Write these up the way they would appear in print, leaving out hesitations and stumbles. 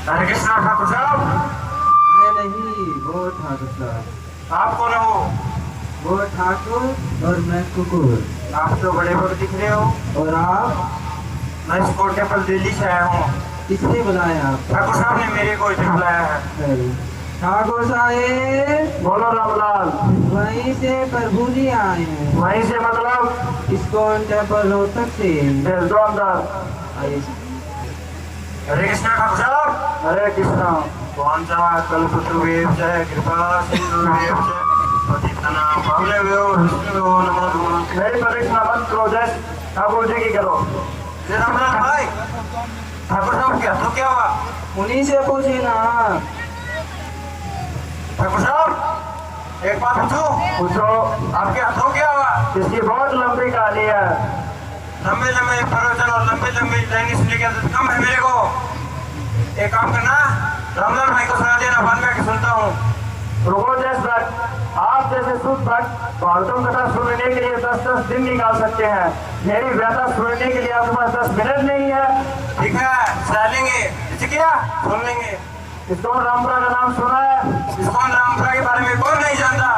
हरे कृष्णा ठाकुर साहब। मैं नहीं, वो ठाकुर साहब। आप कौन हो? वो ठाकुर और मैं कुकुर। आप तो बड़े बड़े दिख रहे हो। और आप? मैं इस कोटे पर दिल्ली से आया हूँ। किसने बुलाया आप? ठाकुर साहब ने मेरे को इधर बुलाया है। ठाकुर साहेब। बोलो रामलाल। वहीं से प्रभु जी आए हैं। वहीं से मतलब? इस्कॉन टेम्पल रोहतक से। भेज दो अंदर। आइए। हरे कृष्णा ठाकुर साहब। हरे कृष्णा। कौन सा कल्पतरुवेव जय कृपा सिंधुवेव जय पतितनां पावनेभ्यो वैष्णवेभ्यो नमो नमः। मेरी प्रदक्षिणा मत करो, जय ठाकुर जी की करो। जय रामलाल भाई। ठाकुर साहब क्या तो क्या हुआ? उन्हीं से पूछे ना। ठाकुर साहब एक बात पूछो। आपके हाथों क्या हुआ? इसकी बहुत लंबी कहानी है। लंबे लंबे प्रवचन और लंबे लंबे लाइनें सुनने के कम है मेरे को। एक काम करना, रामलाल भाई को सुना देना, बाद में आके सुनता हूँ। रुको जैस भक्त, आप जैसे शुद्ध भक्त भागवतम कथा सुनने के लिए 10-10 दिन निकाल सकते हैं। मेरी व्यथा सुनने के लिए आपके पास 10 मिनट नहीं है। ठीक है, सुना लेंगे। क्या सुन लेंगे? इस्कॉन रामपुरा का नाम सुना है? इस्कॉन रामपुरा के बारे में कौन नहीं जानता?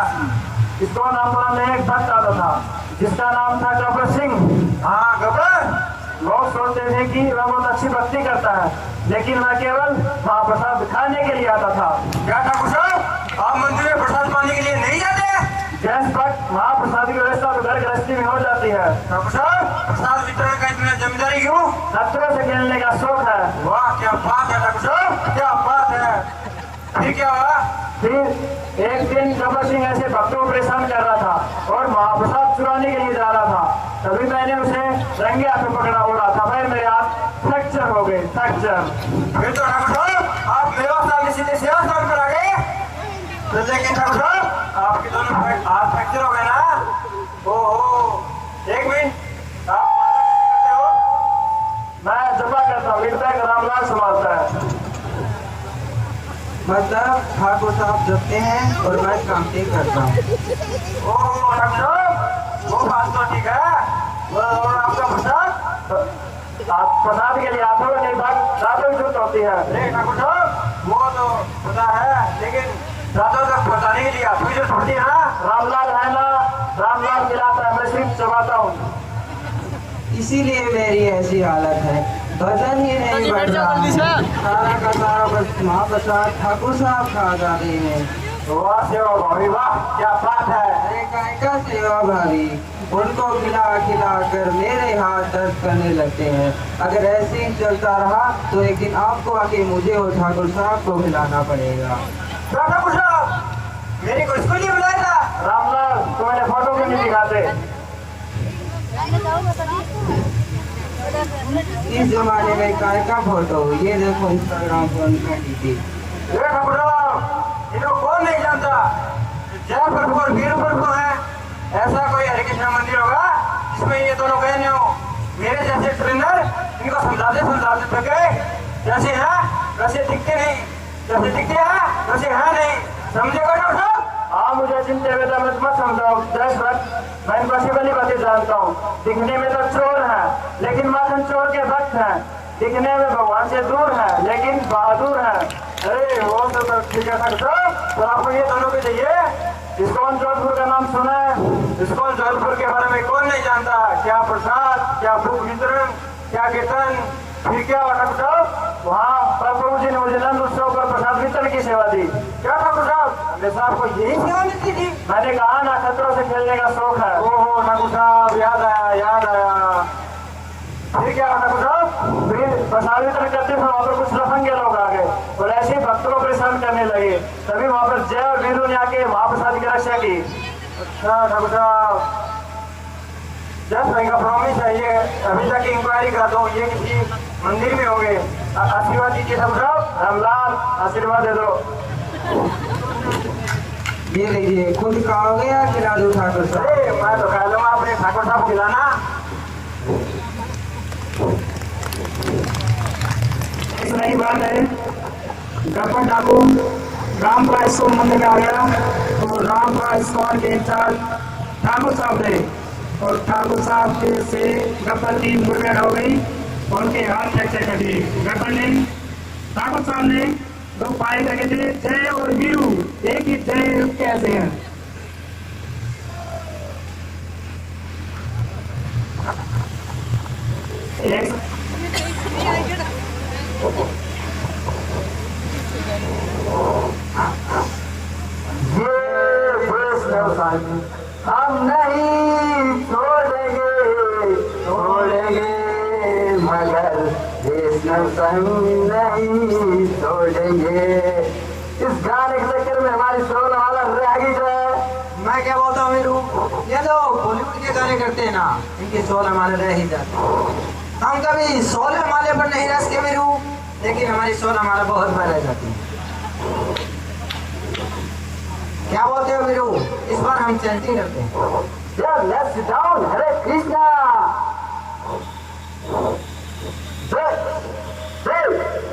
इस्कॉन रामपुरा में एक भक्त आता था जिसका नाम था गब्बर सिंह। हाँ गब्बर। लोग सोचते थे कि वह बहुत अच्छी भक्ति करता है, लेकिन वह केवल महाप्रसाद खाने के लिए आता था। क्या ठाकुर साहब, आप मंदिर में प्रसाद पाने के लिए नहीं जाते? जैस भक्त महाप्रसाद की व्यवस्था तो घर गृहस्थी में हो जाती है। ठाकुर साहब, प्रसाद वितरण का इतना जिम्मेदारी क्यों? छात्रों से खेलने का शौक है। वाह क्या बात है ठाकुर साहब, क्या बात है। फिर क्या हुआ? फिर एक दिन गब्बर सिंह ऐसे भक्तों को परेशान कर रहा था और महाप्रसाद चुराने के लिए जा रहा था। तभी मैंने उसे रंगे हाथ में पकड़ा, हो रहा था भाई मेरे हाथ फ्रैक्चर हो गए, फ्रैक्चर। फिर तो ठाकुर साहब आप मेवा सामने सीधे सेवा स्थान पर आ गए। तो लेकिन ठाकुर साहब आपके दोनों हाथ फ्रैक्चर हो गए ना? ओहो, एक मिनट, आप माला कैसे करते हो? मैं जपा करता हूँ, लिखता है रामलाल संभालता है। मतलब ठाकुर साहब जपते हैं और मैं कामते करता हूँ। ओहो ठाकुर साहब, वो बात तो ठीक है। और आपका प्रसाद, आप प्रसाद के लिए आते हो नहीं बात दादों की जरूरत होती है। नहीं ठाकुर साहब वो तो पता है, लेकिन दादों तक पता नहीं लिया तुझे छोड़ती है ना। रामलाल है ना, रामलाल खिलाता है, मैं सिर्फ चबाता हूँ। इसीलिए मेरी ऐसी हालत है, वजन ही नहीं बढ़ रहा। सारा का सारा बस महाप्रसाद ठाकुर साहब खा जा रहे हैं। वाह सेवा भाभी, वाह क्या बात है। अरे का सेवा भाभी, उनको खिला खिला कर मेरे हाथ दर्द करने लगते हैं। अगर ऐसे ही चलता रहा तो एक दिन आपको आके मुझे और ठाकुर साहब को खिलाना पड़ेगा। ठाकुर साहब मेरे को स्कूल ही बुलाया था। रामलाल तुम्हारे फोटो क्यों नहीं दिखाते? इस जमाने में काय का फोटो, ये देखो इंस्टाग्राम पर उनका डीपी। ठाकुर साहब इनको कौन नहीं जानता? जय प्रभु और वीर प्रभु है। ऐसा कोई हरे कृष्णा मंदिर होगा जिसमें ये दोनों गए नहीं हो? मेरे जैसे ट्रेनर इनको समझाते थके। जैसे है वैसे दिखते नहीं, जैसे दिखते हैं वैसे है नहीं। समझेगा ठाकुर साहब? हाँ मुझे चिंता वेदा मत समझाओ। मैं इनको अच्छी वाली बातें जानता हूँ। दिखने में तो चोर है, लेकिन माखन चोर के भक्त हैं। दिखने में भगवान से दूर है, लेकिन बहादुर है। अरे वो तो ठीक है ठाकुर साहब, तो आपको ये दोनों भी चाहिए। इस्कॉन जोधपुर का नाम सुना है? इस्कॉन जोधपुर के बारे में कौन नहीं जानता? क्या प्रसाद, क्या भूख वितरण, क्या कीर्तन, फिर क्या हुआ ठाकुर साहब? वहाँ प्रभु जी ने मुझे नंद उत्सव पर प्रसाद वितरण की सेवा दी। क्या ठाकुर साहब? हमने साहब को यही सेवा मिलती थी। मैंने कहा ना खतरों से खेलने का शौक है। ओहो ठाकुर साहब याद आया, याद आया। फिर क्या हुआ ठाकुर साहब? फिर प्रसाद वितरण करते थे, वहाँ पर कुछ लफंगे लोग आ गए और ऐसे ही भक्तों को परेशान करने लगे। तभी वहाँ पर जय और वीरू ने आके महाप्रसाद की रक्षा की। अच्छा ठाकुर साहब, जस भाई का प्रॉमिस है, ये अभी तक इंक्वायरी कराता हूँ, ये किसी मंदिर में हो गए। आशीर्वाद दीजिए ठाकुर साहब। रामलाल आशीर्वाद दे दो। ये लीजिए, खुद खाओगे या खिला दो ठाकुर साहब? अरे मैं तो खा लूंगा, अपने ठाकुर साहब खिलाना। नई बात है, गब्बर ठाकुर राम का इस्कॉन मंदिर में आ गया तो राम का इस्कॉन के इंचार्ज ठाकुर साहब थे और ठाकुर साहब के से गब्बर की मुठभेड़ हो गई और उनके हाथ फ्रैक्चर कर दिए। गब्बर ने ठाकुर साहब ने 2 पाए लगे थे, जय और वीरू। एक ही जय कैसे हैं? हम नहीं छोड़ेंगे मगर वैष्णव संग नहीं छोड़ेंगे। इस गाने के चक्कर में हमारी सोल वाला रह गई है। मैं क्या बोलता हूँ वीरू, ये लोग बॉलीवुड के गाने करते हैं ना, इनके सोल हमारे रह ही जाते। हम कभी सोल हमारे पर नहीं रह सके वीरू, लेकिन हमारी सोल हमारा बहुत बार रह जाती है। क्या बोलते हो वीरू? इस बार हम चैंटिंग करते हैं। Let's sit down. Hare Krishna.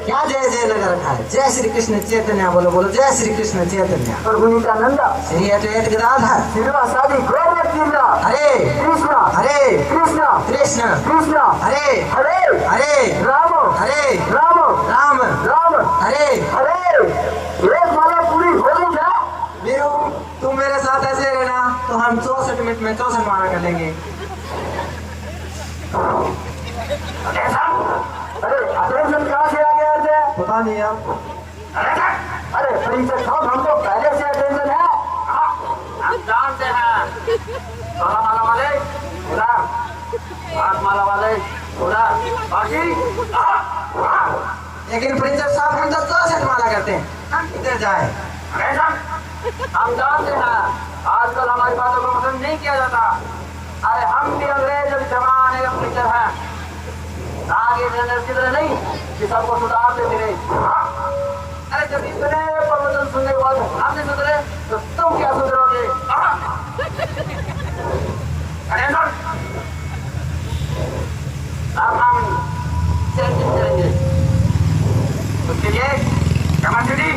क्या जय जय लगा रखा है? जय श्री कृष्ण चैतन्य बोलो, बोलो जय श्री कृष्ण चैतन्य। प्रभु नित्यानंद श्री अद्वैत गदाधर श्रीवासादि गौर तीर्थ हरे कृष्ण हरे कृष्ण कृष्ण कृष्ण हरे हरे हरे राम हरे राम राम राम हरे हरे। एक माला पूरी हो गई क्या? वीरू, तुम मेरे साथ ऐसे रहना तो हम 64 मिनट में 64 माला कर लेंगे। अरे ऑपरेशन कहाँ से आ गया है? पता नहीं अब। अरे प्रिंसेस साहब, हम तो पहले से अटेंशन है। हम जानते हैं। सोलह माला वाले उधर, 8 माला वाले उधर, बाकी लेकिन प्रिंसेस साहब हम तो 64 माला करते हैं, हम किधर जाए? हम जानते हैं आजकल हमारी बातों को पसंद नहीं किया जाता। अरे हम भी अंग्रेज जमाने का प्रिंटर हैं, आगे किधर नहीं कि सबको सुधारते फिरे। अरे जब इतने प्रवचन सुनने के बाद हम नहीं सुधरे तो तुम क्या सुधरोगे? अरे अब हम चेंजिंग करेंगे। उसके लिए कैपेसिटी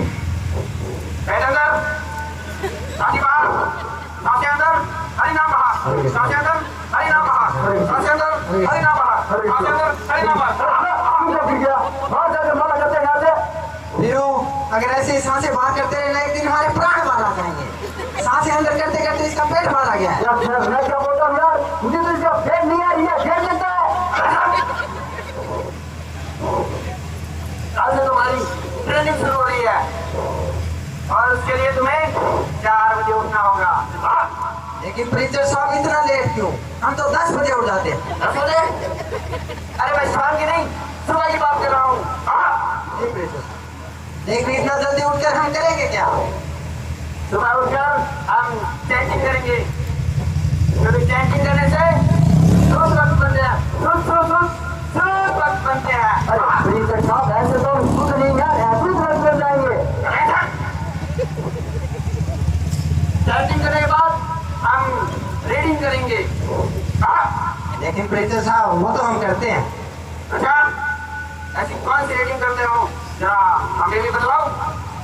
अंदर, साथी बाहर, साथी अंदर, हरि नाम बाहर, साथी अंदर, हरि नाम बाहर, साथी अंदर, हरि नाम बाहर, साथी अंदर, हरि नाम बाहर। बहुत ज्यादा माला करते हैं यहाँ से। वीरू, अगर ऐसे सांसें बाहर करते रहे ना, एक दिन हमारे प्राण बाहर आ जाएंगे। सांसें अंदर करते करते इसका पेट बाहर आ गया है। यार मैं क्या बोलता हूँ यार, मुझे तो इसका पेट नहीं आ रही है, पेट लगता है। आज से तुम्हारी ट्रेनिंग शुरू हो रही है और उसके लिए तुम्हें 4 बजे उठना होगा। लेकिन प्रिंसेस साहब इतना लेट क्यों? हम तो 10 बजे उठ जाते हैं। 10 बजे? अरे मैं शाम की नहीं, सुबह की बात कर रहा हूँ। जी प्रिंसेस, लेकिन इतना जल्दी उठकर हम करेंगे क्या? सुबह उठकर हम चैंटिंग करेंगे, क्योंकि चैंटिंग करने से रोज वक्त बनते हैं, रोज वक्त बनते हैं। अरे प्रिंसेस साहब, ऐसे तो खुद नहीं यार, ऐसे वक्त बन जाएंगे। चैंटिंग करने के बाद हम रीडिंग करेंगे। लेकिन प्रिंसेस साहब वो तो हम करते हैं। अच्छा, ऐसी कौन सी रीडिंग करते हो जरा हमें भी बताओ।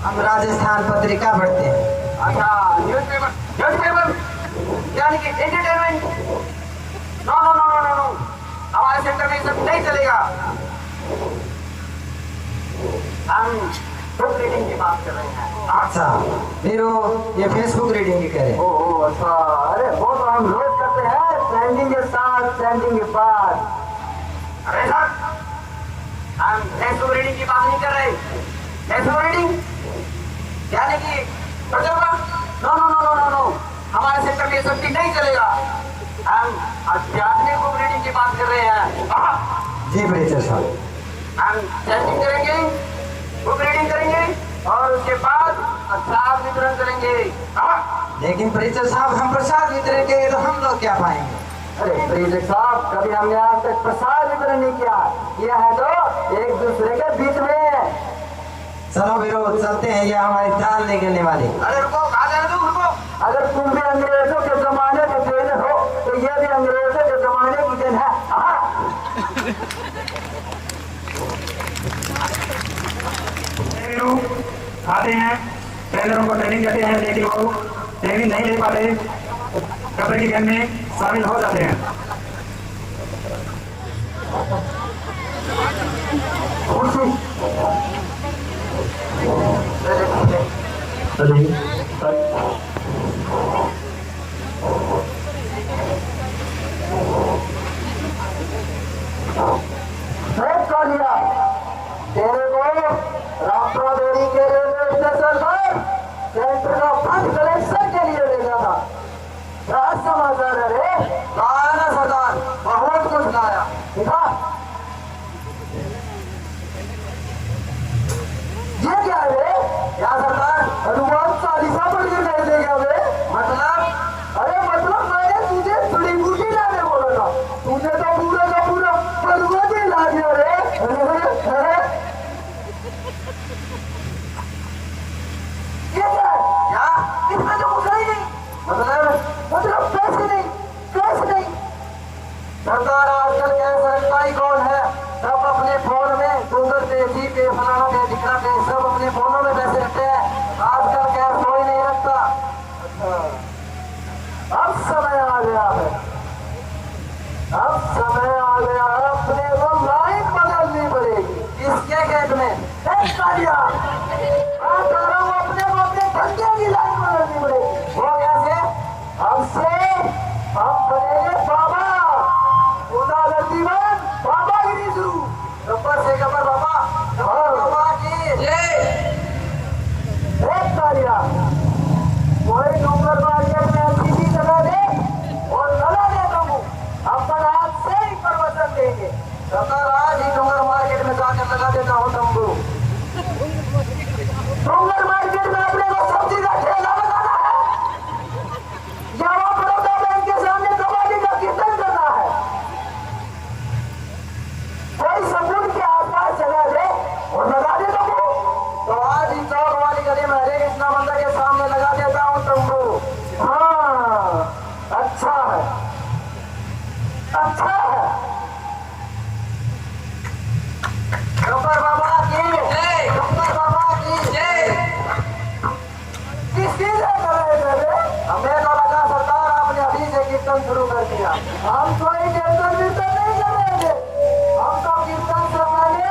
हम राजस्थान पत्रिका पढ़ते हैं। अच्छा, न्यूज़पेपर यानी कि entertainment. No no no no no, हमारे सेंटर में सब नहीं चलेगा। हम बुक रीडिंग की बात कर रहे हैं। अच्छा वीरू, ये फेसबुक रीडिंग की करें। ओह अच्छा, अरे वो तो हम रोज करते हैं, ट्रेंडिंग के साथ, ट्रेंडिंग के बाद। अरे सर, हम फेसबुक रीडिंग की बात नहीं कर रहे। फेसबुक रीडिंग यानी कि no no no no no no, हमारे सेक्टर में ये सब चीज नहीं चलेगा। हम आध्यात्मिक बुक रीडिंग की बात कर रहे हैं। जी प्रिंसेस साहब, हम चैंटिंग करेंगे, बुक रीडिंग करेंगे और उसके बाद प्रसाद वितरण करेंगे। लेकिन प्रिंसेस साहब हम प्रसाद वितरण करेंगे तो हम लोग क्या पाएंगे? अरे प्रिंसेस साहब, कभी हमने आज तक प्रसाद वितरण नहीं किया है तो एक दूसरे के बीच में। चलो वीरू चलते हैं, ये हमारी दाल निकलने वाली। अरे रुको, कहाँ जा रहे हो? रुको। अगर तुम भी अंग्रेजों के जमाने के देन हो तो ये भी अंग्रेजों के जमाने की देन है। आते हैं, ट्रेनरों को ट्रेनिंग देते हैं, लेकिन वो ट्रेनिंग नहीं ले पाते, कपड़े की गन में शामिल हो जाते हैं। कालिया, तेरे को रामपुरा देवी के रेलवे स्टेशन पर सेंटर का फंड कलेक्शन के लिए ले जाना। क्या समाचार है रे? कहा ना सरदार, बहुत कुछ लाया। देखा ये क्या है रे? क्या सरदार? हनुमान चालीसा पढ़ के नहीं देगा वे? मतलब? अरे मतलब मैंने तुझे थोड़ी बूटी लाने बोला था, तूने तो पूरा का पूरा भगवत ही ला दिया रे। ये क्या है? क्या? इसमें तो कुछ ही नहीं। मतलब पैसे नहीं, पैसे नहीं। सरदार आजकल कैसा सरकारी कौन है? सब अपने फोन में गूगल पे, जी पे, फलाना पे, ढिकना पे, सब अपने फोनों में पैसे रखते हैं। आजकल कैश कोई नहीं रखता। अब समय आ गया है, अब समय आ गया है, अपने को लाइन बदलनी पड़ेगी। किसके गेट में? कालिया, अपने को अपने धंधे की लाइन बदलनी पड़ेगी। वो कैसे? हमसे हम बनेंगे बाबा, बाबा गिरी शुरू, गब्बर से गब्बर बाबा, बाबा की जय। कालिया, कोई डूंगर मार्केट में अच्छी चीज लगा दे और लगा दे तुम, अपन हाथ से ही प्रवचन देंगे। सरदार आज ही डूंगर मार्केट में जाकर लगा देता हूँ तंबू। डूंगर मार्केट में अपने को सब्जी का ठेला लगाना है या वहाँ बड़ौदा बैंक के सामने कबाड़ी का कीर्तन करना है? कोई सबूत के आसपास चला दे और लगा दे तंबू। तो आज ही चौक वाली गली में हरे कृष्णा मंदिर के सामने लगा देता हूँ तंबू। हाँ, अच्छा है, अच्छा है। गब्बर बाबा की जय, गब्बर बाबा की जय। किस चीज है हमें तो लगा सरदार आपने अभी से कीर्तन शुरू कर दिया। हम कोई कीर्तन वीर्तन नहीं कर रहे थे, हम तो कीर्तन से पहले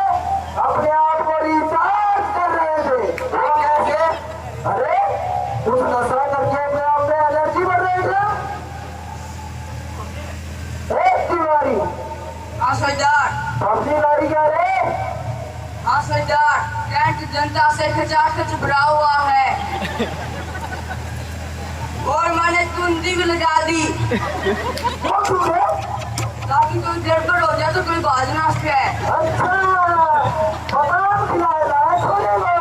अपने आप को रिचार्ज कर रहे थे। वो कैसे? अरे कुछ नशा करके अपने आप में एनर्जी बढ़ रही है। एक तिवारी सब्जी लारी क्या रे? सरदार, कैंट जनता से खचाखच भरा हुआ है और मैंने कुंडी भी लगा दी ताकि कोई गड़बड़ हो जाए तो कोई बाज ना सके। अच्छा, बादाम खिलाया है छोले को,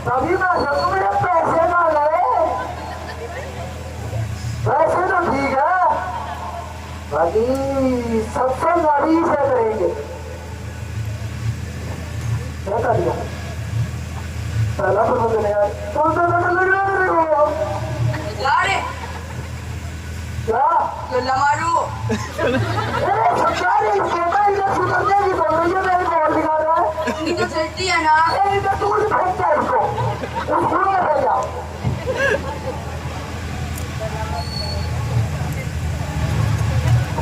तभी मैं सब मेरे पैसे ना गए। पैसे तो ठीक है, बाकी सबसे नारी से करेंगे। क्या कर दिया? पहला तो मुझे यार कौन सा नंबर लग रहा है मेरे को? यारे क्या? चला मारू। अरे सरकार ये छोटा इधर सुधरने की बोल रही है, मेरे को और दिखा रहा है। इनकी तो चलती है ना। इधर तू भी फेंकता है इसको, उस फूल में फेंक जाओ।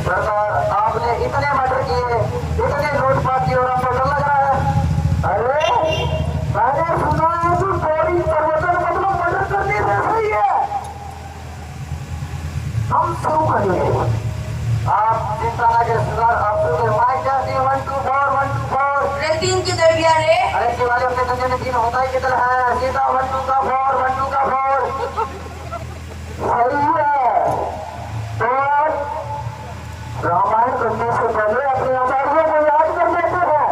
सरकार आपने इतने मर्डर किए, इतने लूटपाट की और आपको डर लग रहा है? अरे मैंने सुना है तू चोरी प्रवचन मतलब मर्डर करने से सही है। हम शुरू करेंगे, आप चिंता न करें सरदार, आप शुरू करें। माइक जाती 1 2 4 1 2 4। रे 3 किधर गया रे? अरे शिवाली अपने धंधे में 3 होता ही किधर है? सीधा 1 2 का 4 1 2 का 4 सही है। तो रामायण करने से पहले अपने आचार्यों को याद कर लेते हैं।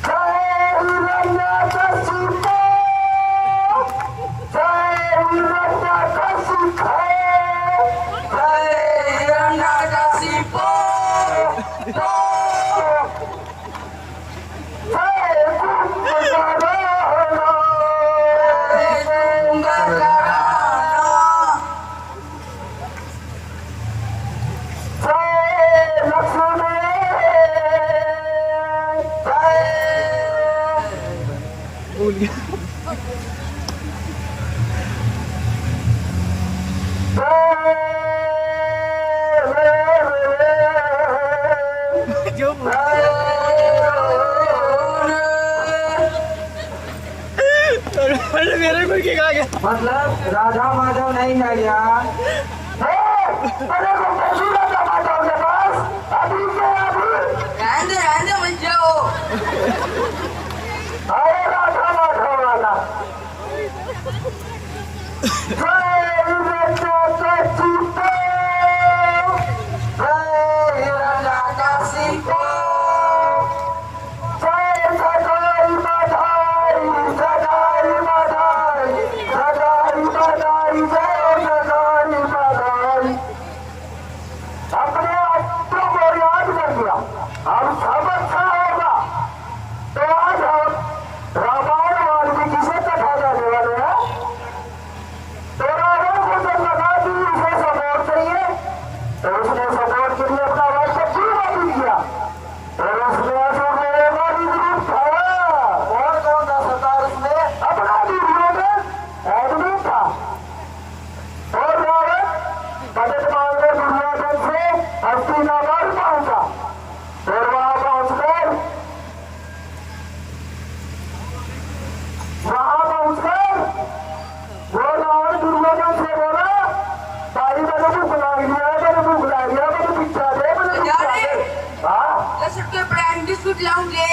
जय हिरण्यकशिपु, जय हिरण्यकशिपु, जय हिरण्यकशिपु, जय कुंभकर्ण, जय कुंभकर्ण, जय लक्ष्मण, जय मेरे को क्या गया? मतलब राधा माधव नहीं है यार। अरे वो कैसी राधा माधव के पास अभी के अभी रहने दो मत जाओ। अरे राधा माधव वाला बिस्कुट लाऊंगे।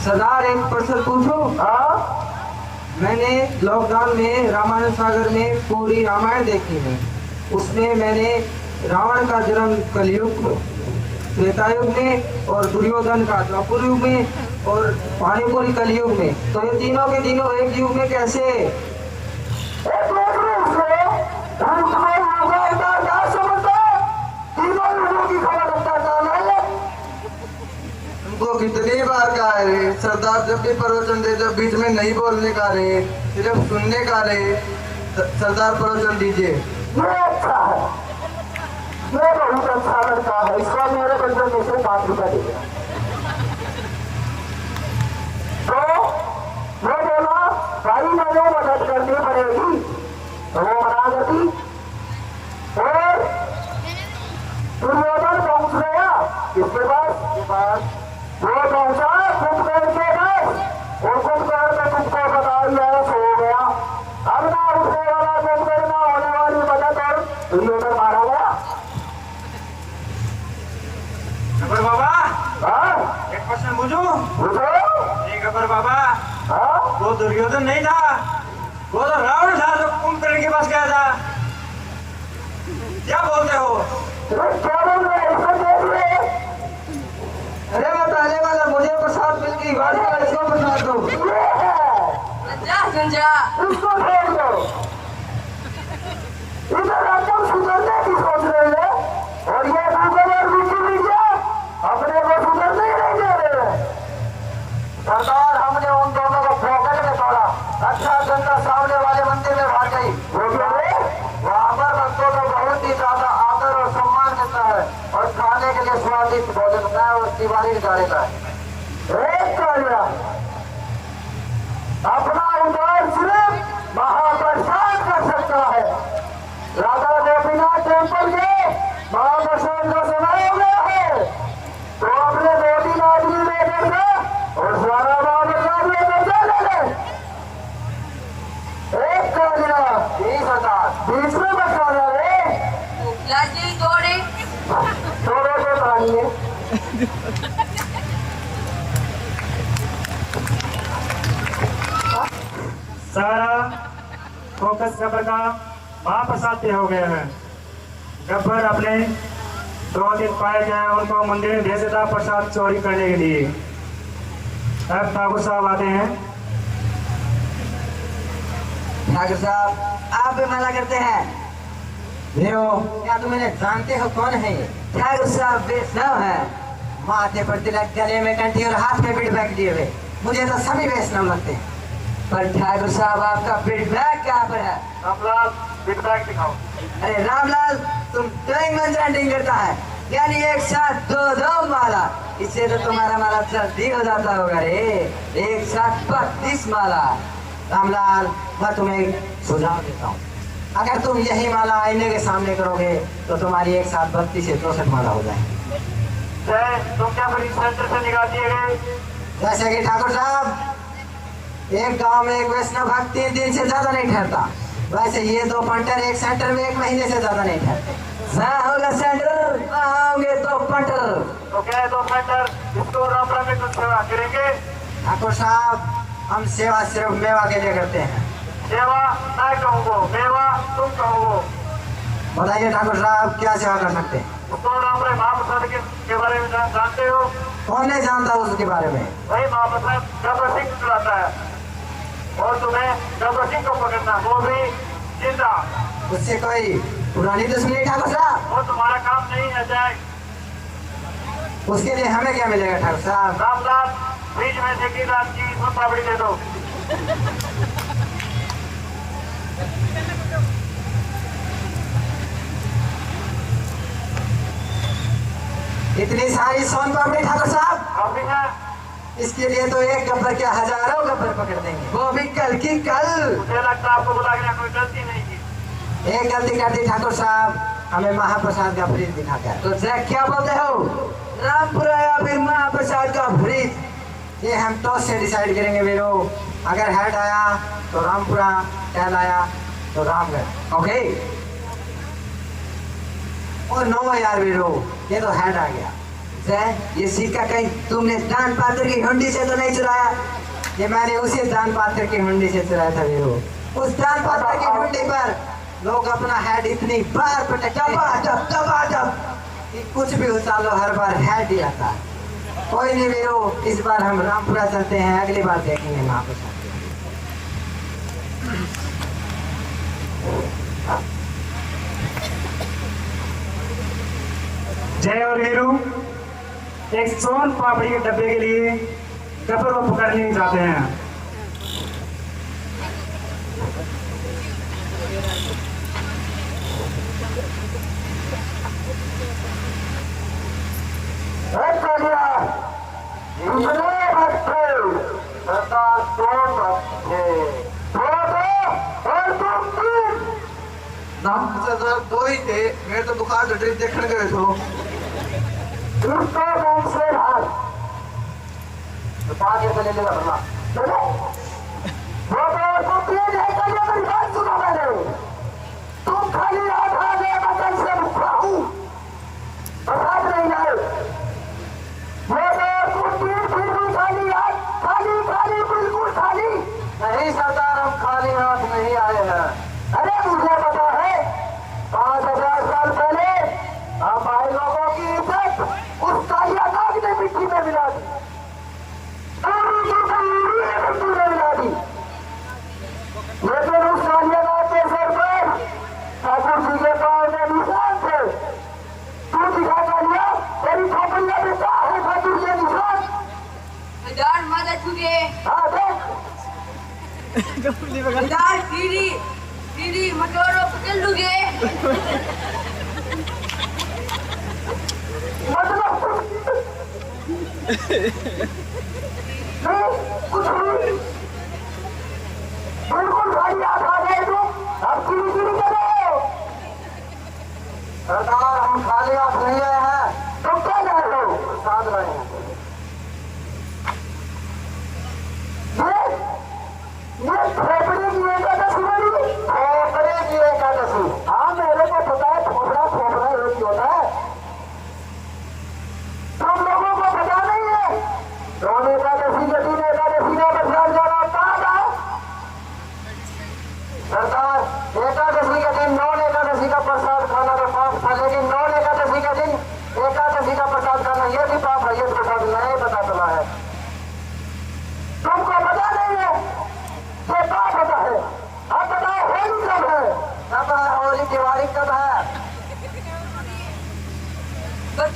सरदार एक प्रश्न पूछूं? हाँ। मैंने लॉकडाउन में रामायण सागर में पूरी रामायण देखी है। उसमें मैंने रावण का जन्म कलयुग त्रेतायुग में और दुर्योधन का द्वापर युग में और पानीपुरी कलयुग में। तो ये तीनों के तीनों एक युग में कैसे? तुमको कितनी बार कहा है सरदार, जब भी प्रवचन दे जब बीच में नहीं बोलने का रहे, सिर्फ सुनने का रहे। सरदार प्रवचन दीजिए। ये अच्छा है, ये बहुत अच्छा लड़का है, इसको मेरे बंधन में से 5 रुपया देगा। तो मैं बोला भाई मैंने मदद करनी पड़ेगी, तो वो मना करती। और दुर्योधन पहुंच गया किसके पास? वो पहुंचा कुंभकर्ण के पास और कुंभकर्ण ने तुमको बता दिया सो गया। अब ना उठने वाला कुंभकर्ण ना होने वाली मदद और दुर्योधन मारा गया। गब्बर बाबा, हाँ एक प्रश्न पूछूं? पूछो। ये गब्बर बाबा, हाँ वो दुर्योधन नहीं था, वो तो रावण था जो कुंभकर्ण के पास गया था। क्या बोलते हो? क्या बोल रहे हैं? इसको देख रहे हैं? अरे वो पहले वाला मुझे प्रसाद मिल गई, बाद वाला इसको प्रसाद दो। ये है, संजा इसको छोड़ दो। इधर एकदम सुधरने की सोच रहे हैं और ये गूगल और विकिपीडिया अपने को सुधरने ही नहीं दे रहे हैं। सरदार हमने उन दोनों को पॉकेट में तोड़ा। अच्छा जनता सामने वाले मंदिर में भाग गई। वो क्या है? वहाँ पर भक्तों को बहुत ही ज्यादा आदर और सम्मान देता है और खाने के लिए स्वादिष्ट भोजन होता है और तिवारी निकालेगा। एक कालिया अपना उद्धार सिर्फ महाप्रसाद कर सकता है। राधा गोपीनाथ टेम्पल के महाप्रसाद का समय हो गया है, तो अपने 2-3 आदमी लेकर के और सारा महाप्रसाद लेकर चले। एक कालिया 20,000 बीच में बचा रे, लाजी तोड़े। थोड़े से पानी है। सारा फोकस गब्बर का महाप्रसाद तय हो गया है। गब्बर अपने 2 दिन पाए गए उनको मंदिर में भेजा था प्रसाद चोरी करने के लिए। अब ठाकुर साहब आते हैं। ठाकुर साहब आप भी मना करते हैं। वीरो क्या तुम इन्हें जानते हो कौन है ये? ठाकुर साहब वैष्णव है, माथे पर तिलक, गले में कंठी और हाथ में बीड़ बैग लिए हुए। मुझे तो सभी वैष्णव लगते हैं। पर ठाकुर साहब आपका बीड़ बैग कहाँ पर है? रामलाल बीड़ बैग दिखाओ। अरे रामलाल तुम ड्राइंग मंजरांडिंग करता है, यानी एक साथ 2 माला। इससे तो तुम्हारा माला जल्दी हो जाता होगा रे। एक साथ 32 माला। रामलाल मैं तुम्हें सुझाव देता हूँ, अगर तुम यही माला आईने के सामने करोगे तो तुम्हारी एक साथ 32 से 64 माला हो जाए। तुम क्या मरीज सेंटर से निकाल दिए गए? जैसे कि ठाकुर साहब एक गांव में एक वैष्णव भक्त 3 दिन से ज्यादा नहीं ठहरता, वैसे ये 2 पंटर एक सेंटर में 1 महीने से ज्यादा नहीं ठहरते। जहाँ होगा सेंटर वहाँ होंगे 2 पंटर। तो क्या है 2 पंटर? इसको रामपुरा में कुछ सेवा करेंगे? ठाकुर साहब हम सेवा सिर्फ मेवा के लिए करते हैं। सेवा मैं कहूँगो, मेवा तुम कहोगो। बताइए ठाकुर साहब क्या सेवा कर सकते हैं? तो रामपुरा महाप्रसाद के बारे में जानते हो? कौन नहीं जानता उसके बारे में? वही महाप्रसाद गब्बर सिंह चलाता है और तुम्हें गब्बर सिंह को पकड़ना, वो भी जिंदा। उससे कोई पुरानी दुश्मनी ठाकुर साहब? वो तुम्हारा काम नहीं है जाए। उसके लिए हमें क्या मिलेगा ठाकुर साहब? रामलाल बीच में से की रात की सोन पापड़ी दे दो। इतनी सारी सोन पापड़ी ठाकुर साहब? काफी है। इसके लिए तो एक गब्बर के हजारों गब्बर पकड़ देंगे, वो भी कल की कल। मुझे लगता है आपको बुला के कोई गलती नहीं की। एक गलती कर दी ठाकुर साहब, हमें महाप्रसाद का फ्रिज दिखाकर। तो जय क्या बोलते हो, रामपुरा या फिर महाप्रसाद का फ्रिज? ये हम टॉस से डिसाइड करेंगे वीरो। अगर हेड आया तो रामपुरा, टेल आया तो रामगढ़। ओके और नो यार वीरो, ये तो हेड आ गया। जय ये सिक्का कहीं तुमने दान पात्र की हुंडी से तो नहीं चुराया? ये मैंने उसी दान पात्र की हुंडी से चुराया था वीरो। उस दान पात्र की हुंडी पर लोग अपना हेड इतनी बार पटक कि कुछ भी उछालो हर बार हेड ही आता है। कोई नहीं वीरो, इस बार हम रामपुरा चलते हैं, अगली बार देखेंगे महाप्रसाद। जय और वीरू एक सोन पापड़ी के डब्बे के लिए गब्बर को पकड़ने जाते हैं। सरदार 2 ही थे, मेरे तो बुखार से ड्रिप देखने गए थे। ले लेगा भला। तुम खाली आधा ले बदल से भूखा हूँ, बरसात नहीं आए। खाली बिल्कुल खाली नहीं सरदार, हम खाली हाथ नहीं आए हैं। अरे मुझे पता है 5000 साल पहले हम भाई लोगों की इज्जत उस कालिया नाग ने मिट्टी में मिला दी, मिट्टी में मिला दी। लेकिन उस कालिया नाग के सर पर ठाकुर जी के पाँव में निशान थे। तू दिखा कालिया, तेरी खोपड़िया में क्या है ठाकुर के निशान? दार माता छुगे, हाँ देख दार दीदी मटोरो पकड़ लूगे। मतलब कुछ नहीं, बिल्कुल भाई आप आ गए तुम, अब चिड़ी करो। सरदार हम खाली हाथ नहीं आए हैं, तुम क्या कह रहे हो? साथ रहे हैं। ये खोपड़ी की एकादशी बनी, खोपड़ी की एकादशी। हाँ मेरे को पता है, खोपड़ा एक ही होता है, तुम लोगों को पता नहीं है। रोम एकादशी के दिन एकादशी का प्रसाद जाना कहाँ था? सरदार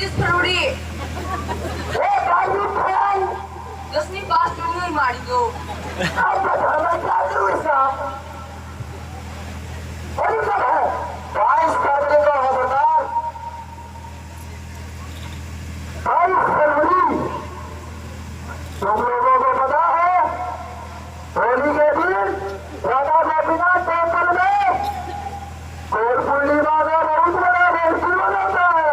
25 फरवरी 10वीं पास टूंगी मारी दो तुम लोगों को पता है होली के दिन राधा गोपीना टेम्पल में कोर पूर्णिमा का बहुत बड़ा फेस्टिवल होता है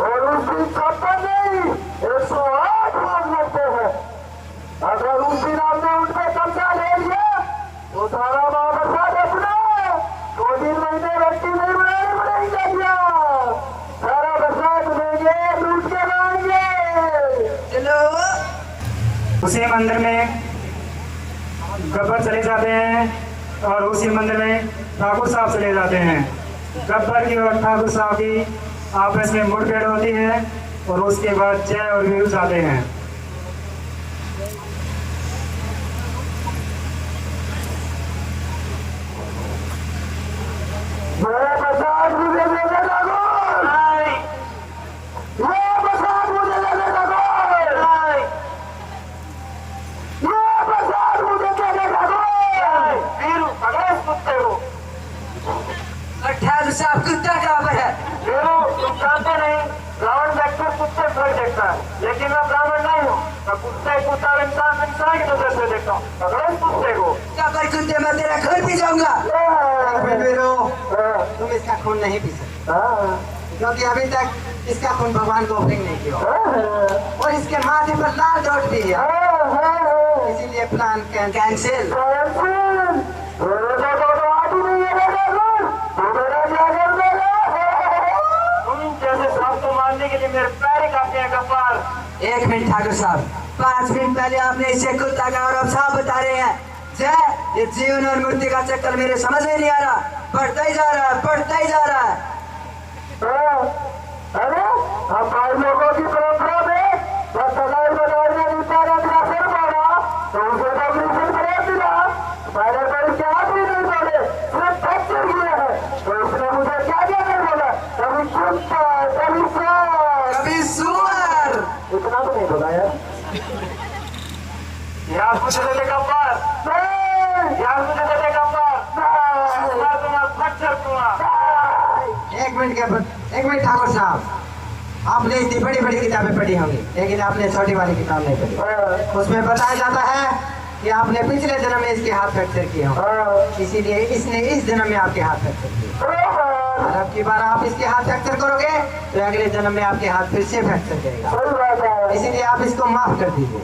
और उस दिन 56 नहीं 108 लोग लगते हैं। अगर उस दिन आपने उन पे कब्जा ले लिया तो सारा महाप्रसाद अपना 2-3 महीने व्यक्ति नहीं बनानी पड़ेगी क्या सारा प्रसाद देंगे लूट के लाएंगे। चलो उसी मंदिर में गब्बर चले जाते हैं और उसी मंदिर में ठाकुर साहब चले जाते हैं। गब्बर की और ठाकुर साहब की आपस में मुठभेड़ होती है और उसके बाद जय और वीरू जाते हैं। ठाकुर साहब कुत्ता कहाँ है? तुम जानते नहीं रावण व्यक्ति कुत्ते पर देखता है लेकिन मैं ब्राह्मण नहीं हूँ। मैं कुत्ते कुत्ता इंसान इंसान की नजर से देखता हूँ। पकड़ो इस कुत्ते को। क्या पर कुत्ते मैं तेरा खून पी जाऊंगा। तुम इसका खून नहीं पी सकते क्योंकि अभी तक इसका खून भगवान को ऑफरिंग नहीं किया और इसके माथे पर लाल डॉट भी है इसीलिए प्लान कैंसिल। जैसे सबको मारने के लिए मेरे पैर ही काफी हैं गब्बर। 1 मिनट ठाकुर साहब 5 मिनट पहले आपने इसे कुत्ता का और अब साहब बता रहे हैं जय ये जीवन और मृत्यु का चक्कर मेरे समझ में नहीं आ रहा बढ़ता ही जा रहा है बढ़ता ही जा रहा है। अरे हमारे लोगों की परंपरा में जब सगाई बजाई में नीचा रखना सिर पड़ा तो उसे रिजल्ट मिला मैंने पर क्या भी नहीं बोले सिर्फ फ्रैक्चर किए हैं तो उसने मुझे क्या क्या नहीं बोला कभी कुत्ता कभी कभी सुअर इतना तो नहीं बोला यार। यार मुझे दे देगा पर यार मुझे दे देगा पर मैं तुम्हारा फ्रैक्चर दूंगा। 1 मिनट ठाकुर साहब आपने इतनी बड़ी बड़ी किताबें पढ़ी होंगी लेकिन आपने छोटी वाली किताब नहीं पढ़ी। उसमें बताया जाता है कि आपने पिछले जन्म में इसके हाथ फ्रैक्चर किए हों इसीलिए इसने इस जन्म में आपके हाथ फ्रैक्चर किए और अब की बार आप इसके हाथ फ्रैक्चर करोगे तो अगले जन्म में आपके हाथ फिर से फ्रैक्चर करेगा इसीलिए आप इसको माफ कर दीजिए।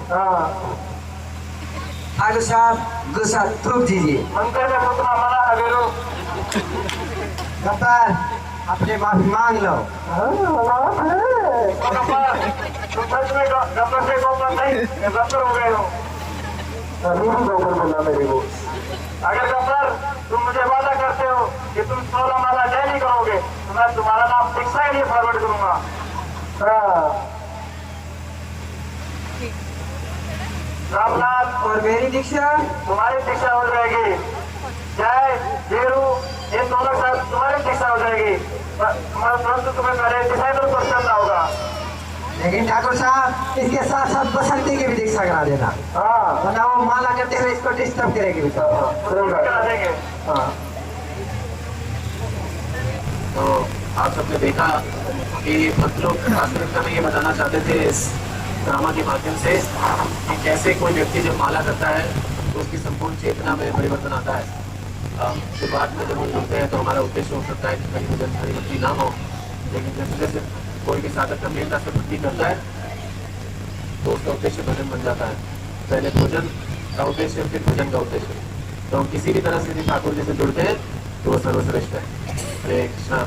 ठाकुर साहब गुस्सा थूक दीजिए। मंदिर में घुसना मना है वीरू। गब्बर अपने माफी मांग लो। गब्बर तुम सच में गब्बर से गब्बर नहीं गब्बर हो गए हो। अभी भी गब्बर बोला मेरे को। अगर गब्बर तुम मुझे वादा करते हो कि तुम 16 माला डेली करोगे तो मैं तुम्हारा नाम दीक्षा के लिए फॉरवर्ड करूंगा। रामनाथ और मेरी दीक्षा तुम्हारी दीक्षा हो जाएगी। जय वीरू इन दोनों के साथ तुम्हारी दीक्षा हो जाएगी परंतु तुम्हें पहले डिसाइडर पर चलना होगा। लेकिन ठाकुर साहब इसके साथ साथ बसंती की भी दीक्षा करा देना वरना वो माला करते हुए इसको डिस्टर्ब करेगी करा देंगे। तो आप सबने देखा कि भक्त लोग वास्तविकता में ये बताना चाहते थे इस ड्रामा के माध्यम से कि कैसे कोई व्यक्ति जब माला करता है तो उसकी संपूर्ण चेतना में परिवर्तन आता है। शुरुआत में जब हम जुड़ते हैं तो हमारा उद्देश्य हो सकता है कि कहीं भजन हरी भक्ति ना हो लेकिन जैसे जैसे कोई भी साधक गंभीरता से भक्ति करता है तो उसका उद्देश्य भजन बन जाता है। पहले भोजन का उद्देश्य फिर भजन का उद्देश्य। तो हम किसी भी तरह से ठाकुर जी से जुड़ते हैं तो वो सर्वश्रेष्ठ है। हरे कृष्णा।